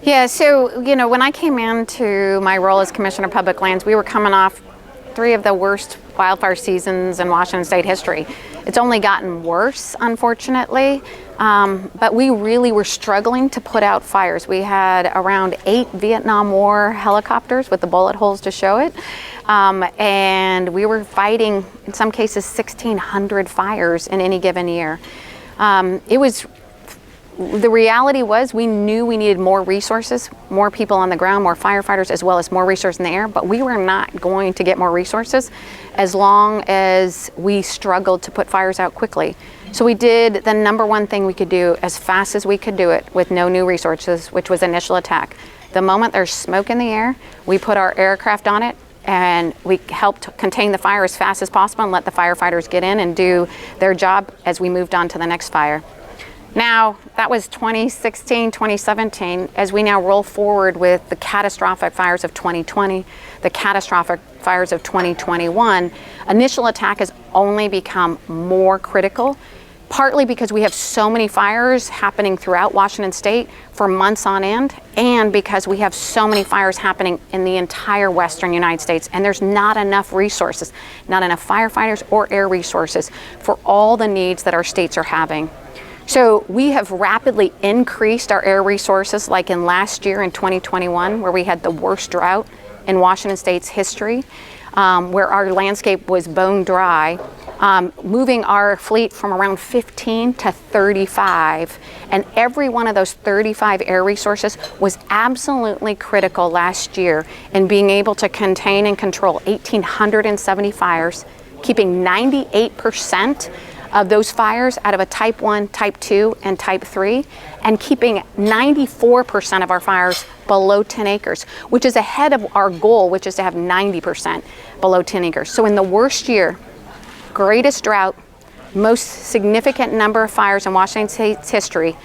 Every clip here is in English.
Yeah, so, when I came into my role as Commissioner of Public Lands, we were coming off 3 of the worst wildfire seasons in Washington State history. It's only gotten worse, unfortunately, but we really were struggling to put out fires. We had around 8 Vietnam War helicopters with the bullet holes to show it, and we were fighting, in some cases, 1,600 fires in any given year. The reality was we knew we needed more resources, more people on the ground, more firefighters, as well as more resources in the air, but we were not going to get more resources as long as we struggled to put fires out quickly. So we did the number one thing we could do as fast as we could do it with no new resources, which was initial attack. The moment there's smoke in the air, we put our aircraft on it and we helped contain the fire as fast as possible and let the firefighters get in and do their job as we moved on to the next fire. Now, that was 2016, 2017. As we now roll forward with the catastrophic fires of 2020, the catastrophic fires of 2021, initial attack has only become more critical, partly because we have so many fires happening throughout Washington State for months on end, and because we have so many fires happening in the entire western United States, and there's not enough resources, not enough firefighters or air resources for all the needs that our states are having. So we have rapidly increased our air resources, like in last year in 2021, where we had the worst drought in Washington State's history, where our landscape was bone dry, moving our fleet from around 15 to 35. And every one of those 35 air resources was absolutely critical last year in being able to contain and control 1,870 fires, keeping 98% of those fires out of a type 1, type 2, and type 3, and keeping 94% of our fires below 10 acres, which is ahead of our goal, which is to have 90% below 10 acres. So in the worst year, greatest drought, most significant number of fires in Washington State's history,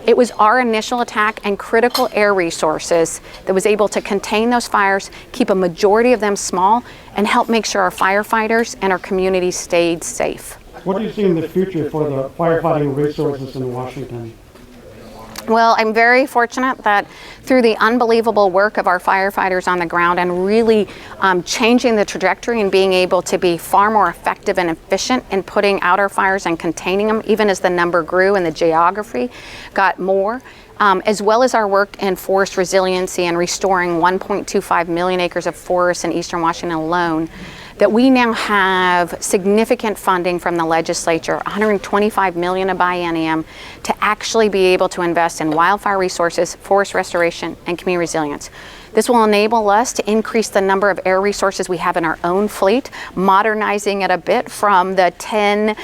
it was our initial attack and critical air resources that was able to contain those fires, keep a majority of them small, and help make sure our firefighters and our communities stayed safe. What do you see in the future for the firefighting resources in Washington? Well, I'm very fortunate that through the unbelievable work of our firefighters on the ground and really changing the trajectory and being able to be far more effective and efficient in putting out our fires and containing them, even as the number grew and the geography got more, as well as our work in forest resiliency and restoring 1.25 million acres of forests in eastern Washington alone, that we now have significant funding from the legislature, $125 million a biennium, to actually be able to invest in wildfire resources, forest restoration, and community resilience. This will enable us to increase the number of air resources we have in our own fleet, modernizing it a bit from the 10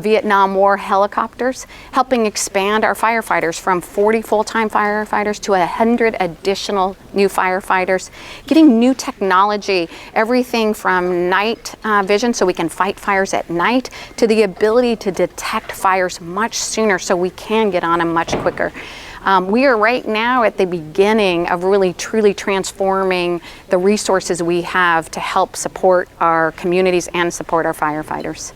Vietnam War helicopters, helping expand our firefighters from 40 full-time firefighters to 100 additional new firefighters, getting new technology, everything from night vision so we can fight fires at night, to the ability to detect fires much sooner so we can get on them much quicker. We are right now at the beginning of really truly transforming the resources we have to help support our communities and support our firefighters.